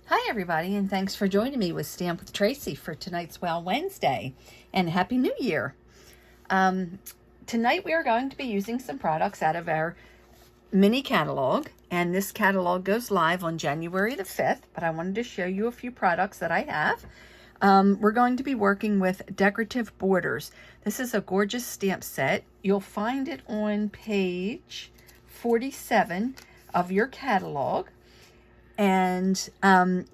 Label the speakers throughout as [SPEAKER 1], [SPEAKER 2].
[SPEAKER 1] Hi everybody, and thanks for joining me with Stamp with Tracy for tonight's Wow Wednesday, and Happy New Year. Tonight we are going to be using some products out of our mini catalog, and this catalog goes live on January the 5th, but I wanted to show you a few products that I have. We're going to be working with Decorative Borders. This is a gorgeous stamp set. You'll find it on page 47 of your catalog. And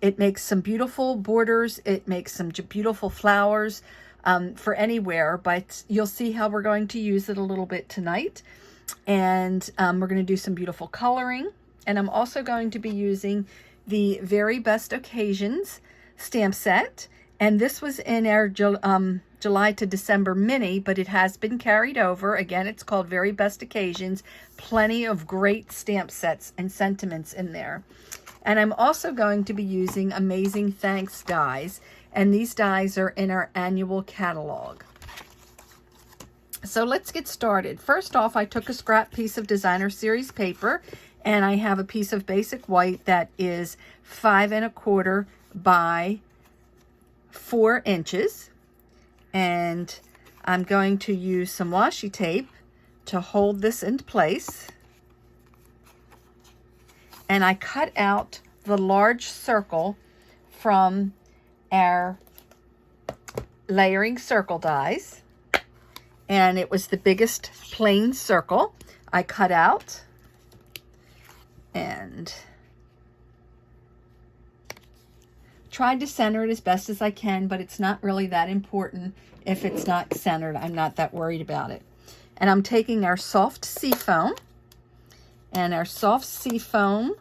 [SPEAKER 1] it makes some beautiful borders. It makes some beautiful flowers for anywhere, but you'll see how we're going to use it a little bit tonight. And we're going to do some beautiful coloring. And I'm also going to be using the Very Best Occasions stamp set. And this was in our July to December mini, but it has been carried over. Again, it's called Very Best Occasions. Plenty of great stamp sets and sentiments in there. And I'm also going to be using Amazing Thanks dies, and these dies are in our annual catalog. So let's get started. First off, I took a scrap piece of designer series paper, and I have a piece of basic white that is 5 1/4 by 4 inches. And I'm going to use some washi tape to hold this into place. And I cut out the large circle from our layering circle dies. And it was the biggest plain circle I cut out. And tried to center it as best as I can, but it's not really that important if it's not centered. I'm not that worried about it. And I'm taking our soft sea foam. And our soft sea foam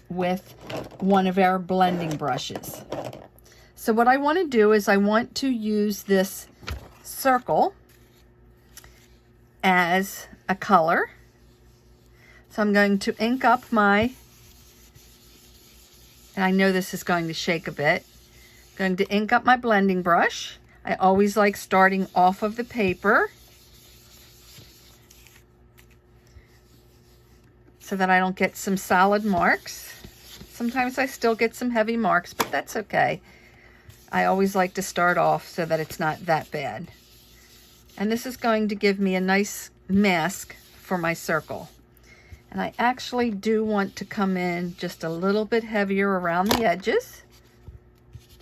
[SPEAKER 1] with one of our blending brushes. So what I want to do is I want to use this circle as a color. So I'm going to ink up my, and I know this is going to shake a bit, I'm going to ink up my blending brush. I always like starting off of the paper so that I don't get some solid marks. Sometimes I still get some heavy marks, but that's okay. I always like to start off so that it's not that bad. And this is going to give me a nice mask for my circle. And I actually do want to come in just a little bit heavier around the edges.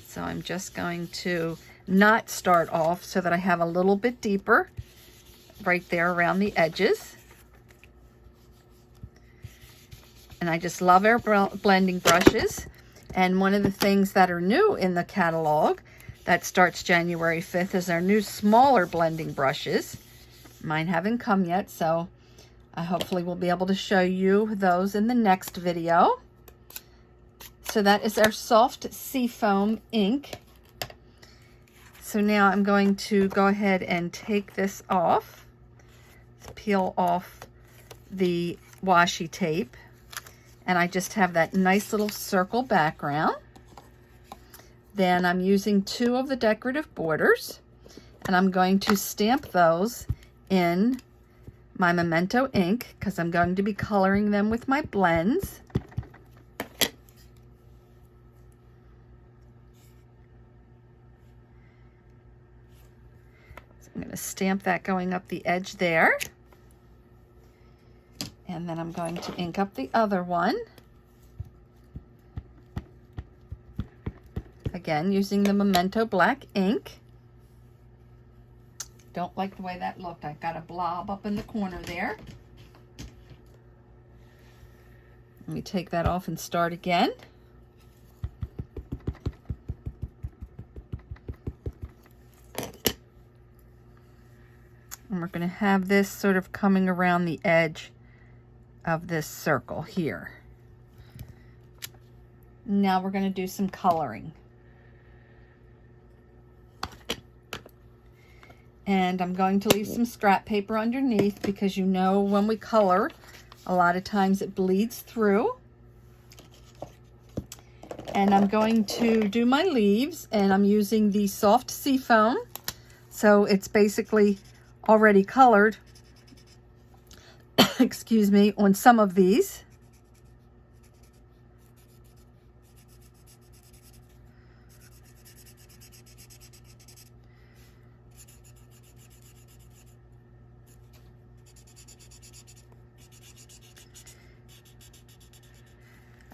[SPEAKER 1] So I'm just going to not start off so that I have a little bit deeper right there around the edges. And I just love our blending brushes. And one of the things that are new in the catalog that starts January 5th is our new smaller blending brushes. Mine haven't come yet, so I hopefully will be able to show you those in the next video. So that is our soft seafoam ink. So now I'm going to go ahead and take this off. Let's peel off the washi tape. And I just have that nice little circle background. Then I'm using 2 of the Decorative Borders, and I'm going to stamp those in my Memento ink because I'm going to be coloring them with my blends. So I'm going to stamp that going up the edge there. And then I'm going to ink up the other one. Again, using the Memento black ink. Don't like the way that looked. I got a blob up in the corner there. Let me take that off and start again. And we're going to have this sort of coming around the edge of this circle here. Now we're going to do some coloring. And I'm going to leave some scrap paper underneath because you know when we color, a lot of times it bleeds through. And I'm going to do my leaves, and I'm using the soft sea foam. So it's basically already colored excuse me, on some of these.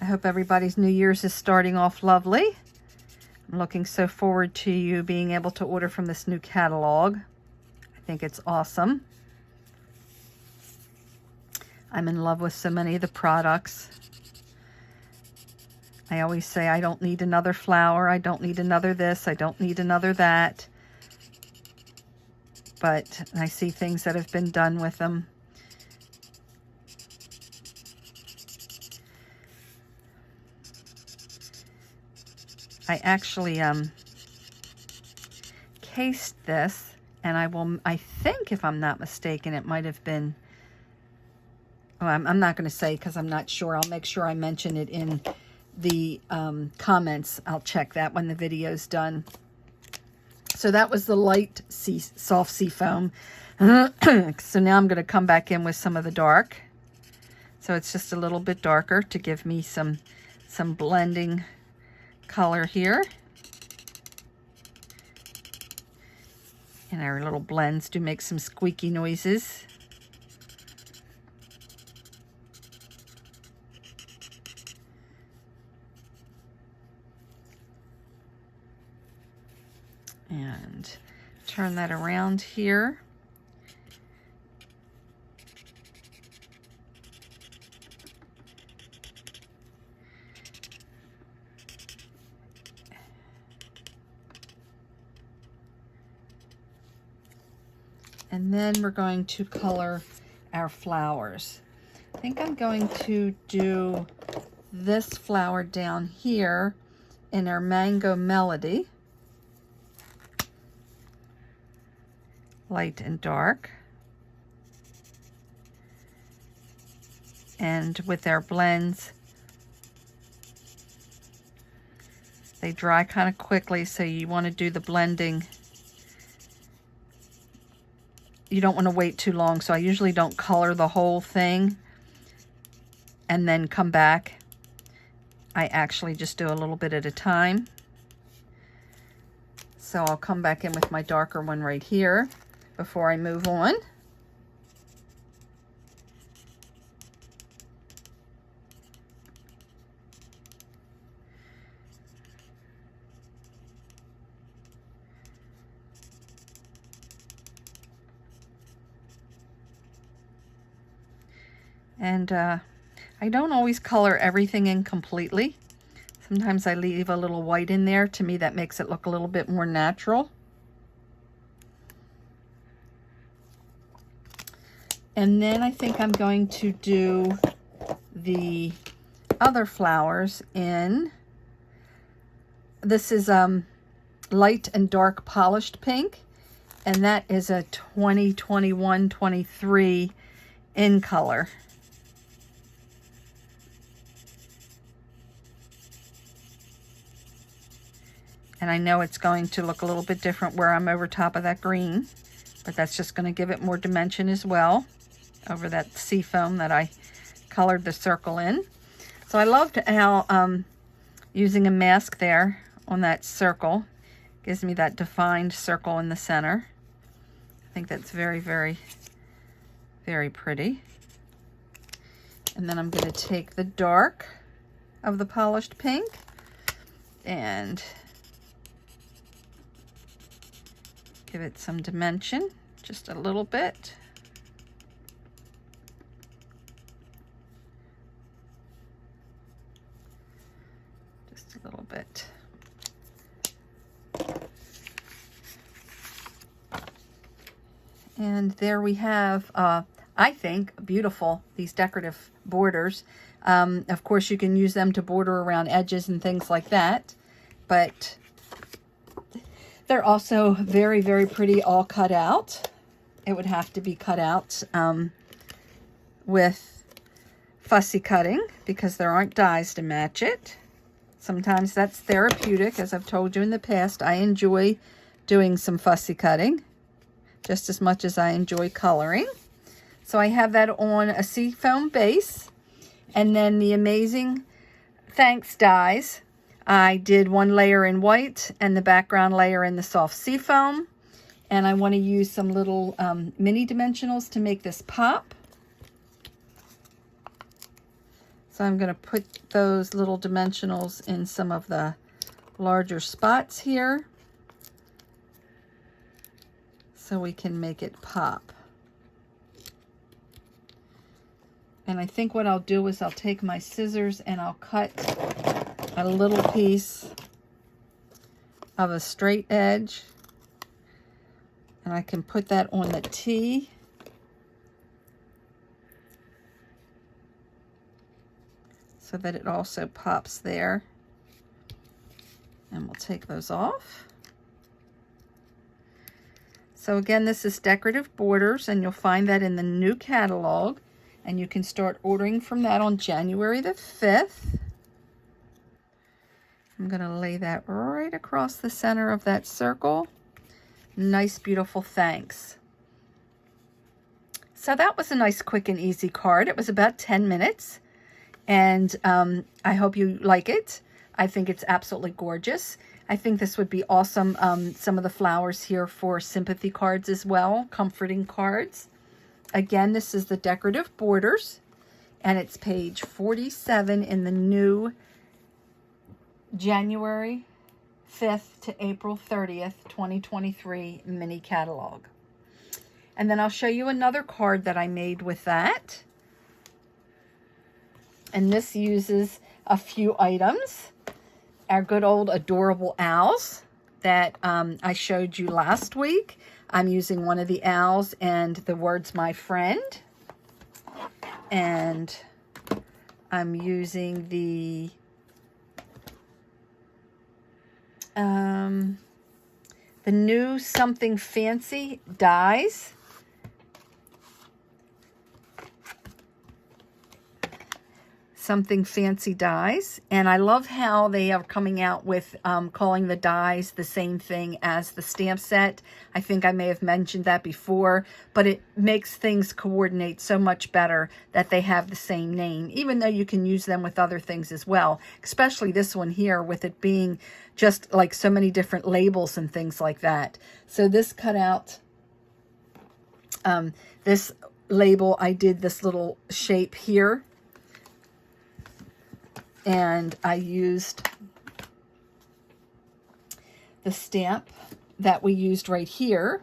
[SPEAKER 1] hope everybody's New Year's is starting off lovely. I'm looking so forward to you being able to order from this new catalog. I think it's awesome. I'm in love with so many of the products. I always say I don't need another flower. I don't need another this. I don't need another that. But I see things that have been done with them. I actually cased this, and I think if I'm not mistaken, it might have been, oh, I'm not going to say because I'm not sure. I'll make sure I mention it in the comments. I'll check that when the video's done. So that was the light soft sea foam. So now I'm going to come back in with some of the dark. So it's just a little bit darker to give me some blending color here. And our little blends do make some squeaky noises. And turn that around here. And then we're going to color our flowers. I think I'm going to do this flower down here in our Mango Melody. Light and dark. And with our blends, they dry kind of quickly, so you want to do the blending. You don't want to wait too long, so I usually don't color the whole thing and then come back. I actually just do a little bit at a time. So I'll come back in with my darker one right here before I move on. And I don't always color everything in completely. Sometimes I leave a little white in there. To me, that makes it look a little bit more natural. And then I think I'm going to do the other flowers in, this is light and dark polished pink, and that is a 2021-23 in color. And I know it's going to look a little bit different where I'm over top of that green, but that's just going to give it more dimension as well over that sea foam that I colored the circle in. So I loved how using a mask there on that circle gives me that defined circle in the center. I think that's very, very, very pretty. And then I'm going to take the dark of the polished pink and give it some dimension, just a little bit. Just a little bit. And there we have, I think, beautiful, these decorative borders. Of course, you can use them to border around edges and things like that, but they're also very, very pretty all cut out. It would have to be cut out with fussy cutting because there aren't dies to match it. Sometimes that's therapeutic. As I've told you in the past, I enjoy doing some fussy cutting just as much as I enjoy coloring. So I have that on a sea foam base. And then the Amazing Thanks dies. I did one layer in white and the background layer in the soft sea foam. And I want to use some little mini dimensionals to make this pop. So I'm going to put those little dimensionals in some of the larger spots here so we can make it pop. And I think what I'll do is I'll take my scissors and I'll cut a little piece of a straight edge, and I can put that on the T. So that it also pops there. And we'll take those off. So again, this is Decorative Borders, and you'll find that in the new catalog. And you can start ordering from that on January the 5th. I'm going to lay that right across the center of that circle. Nice, beautiful thanks. So that was a nice, quick, and easy card. It was about 10 minutes. And I hope you like it. I think it's absolutely gorgeous. I think this would be awesome. Some of the flowers here for sympathy cards as well, comforting cards. Again, this is the Decorative Borders, and it's page 47 in the new January 5th to April 30th, 2023 mini catalog. And then I'll show you another card that I made with that. And this uses a few items. Our good old adorable owls that I showed you last week. I'm using one of the owls and the words "my friend." And I'm using the new Something Fancy dies. Something Fancy dies, and I love how they are coming out with calling the dies the same thing as the stamp set. I think I may have mentioned that before, but it makes things coordinate so much better that they have the same name, even though you can use them with other things as well, especially this one here with it being just like so many different labels and things like that. So this cutout, this label, I did this little shape here, and I used the stamp that we used right here,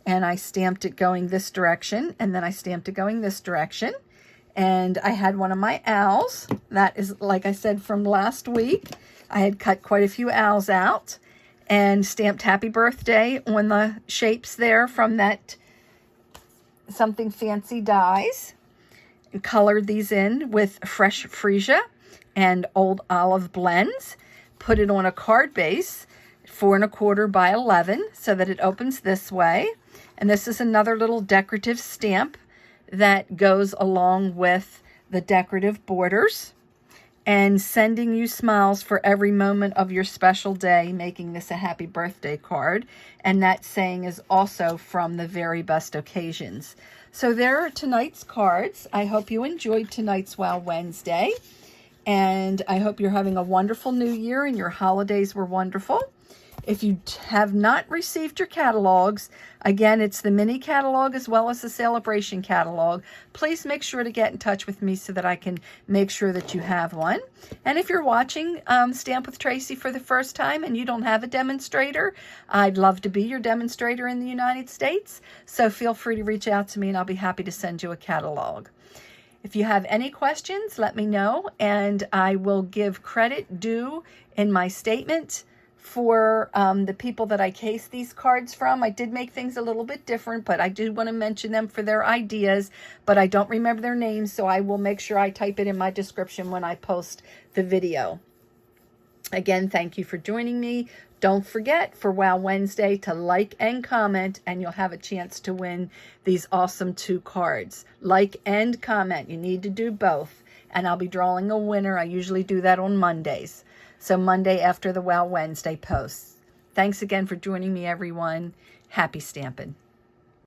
[SPEAKER 1] and I stamped it going this direction, and then I stamped it going this direction. And I had one of my owls. That is, like I said, from last week. I had cut quite a few owls out and stamped happy birthday on the shapes there from that Something Fancy dies, and colored these in with fresh freesia and old olive blends. Put it on a card base, 4 1/4 by 11, so that it opens this way. And this is another little decorative stamp that goes along with the Decorative Borders, and sending you smiles for every moment of your special day, making this a happy birthday card. And that saying is also from the Very Best Occasions. So there are tonight's cards. I hope you enjoyed tonight's Wow Wednesday. And I hope you're having a wonderful new year and your holidays were wonderful. If you have not received your catalogs, again, it's the mini catalog as well as the celebration catalog. Please make sure to get in touch with me so that I can make sure that you have one. And if you're watching Stamp with Tracy for the first time and you don't have a demonstrator, I'd love to be your demonstrator in the United States. So feel free to reach out to me and I'll be happy to send you a catalog. If you have any questions, let me know, and I will give credit due in my statement for the people that I cased these cards from. I did make things a little bit different, but I do want to mention them for their ideas, but I don't remember their names, so I will make sure I type it in my description when I post the video. Again, thank you for joining me. Don't forget for Wow Wednesday to like and comment, and you'll have a chance to win these awesome 2 cards. Like and comment. You need to do both. And I'll be drawing a winner. I usually do that on Mondays. So Monday after the Wow Wednesday posts. Thanks again for joining me, everyone. Happy stamping.